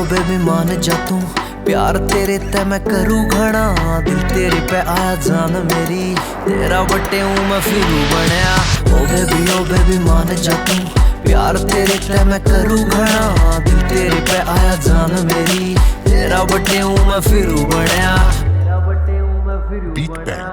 ओ baby मान जा तू, प्यार तेरे ते मैं करूँ घना, दिल तेरे पे आया जान मेरी, तेरा बटे हूँ मैं फिरू बनया। ओ बेबी मान जा तू, प्यार तेरे ते मैं करूँ घना, दिल तेरे पे आया जान मेरी, तेरा बटे हूँ मैं फिरू बनया, तेरा बटे हूँ मैं फिरू बनया।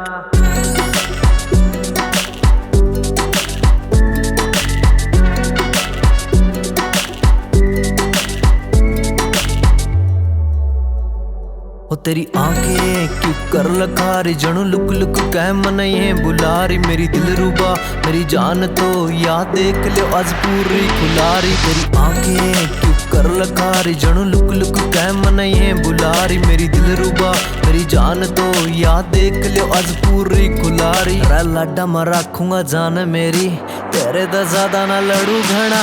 ओ तेरी आंखें क्यों कर लखारी, जणू लुक लुक कह मन ये बुलारी, मेरी दिल रुबा मेरी जान तो याद देख लियो आज पूरी खुलारी। तेरी आंखें क्यों कर लखारी, जणू लुक लुक कह मन ये बुलारी, मेरी दिल रुबा मेरी जान तो याद देख लियो आज पूरी खुलारी। रे लाडा मैं रखूंगा जान मेरी, तेरे दा ज्यादा ना लड़ू घना।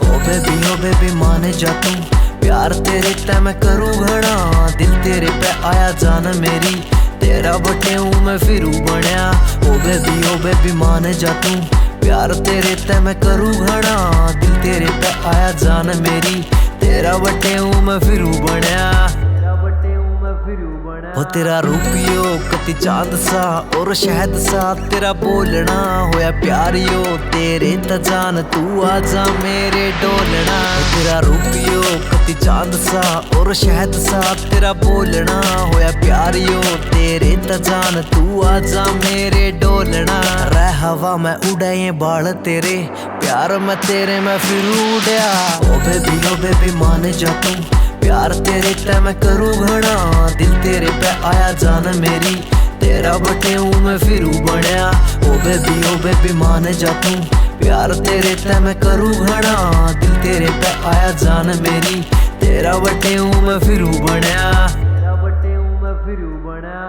ओ बेबी माने जा तू, प्यार तेरे ते मैं करूँ घना, दिल तेरे पे आया जान मेरी, तेरा बटे हूँ मैं फिरू बनया। ओ बेबी मान जा तू, प्यार तेरे ते मैं करूँ घना, दिल तेरे पे आया जान मेरी, तेरा बटे हूँ मैं फिरू बनया, तेरा बटे हूँ मैं फिरू बनया। ओ तेरा रूपियो कति चांद सा और शहद सा, तेरा बोलना होया प्यारियो, तेरे त जान तू आजा मेरे डोलना। तेरा रूपियो कति चांद सा और शहद सा, तेरा बोलना होया प्यारियो, तेरे त जान तू आजा मेरे डोलना। रह हवा में उड़े ये बाल तेरे, प्यार में तेरे मैं फिर उड़या। ओ बेबी मान जा तू, प्यार तेरे ते मैं करूँ घना, दिल तेरे पे आया जान मेरी, तेरा बटे हूँ मैं फिरू बनया। ओ बेबी मान जा तू, प्यार तेरे ते मैं करूँ घना, दिल तेरे पे आया जान मेरी, तेरा बटे हूँ मैं फिरू बनया, तेरा बटे हूँ मैं फिरू बनया।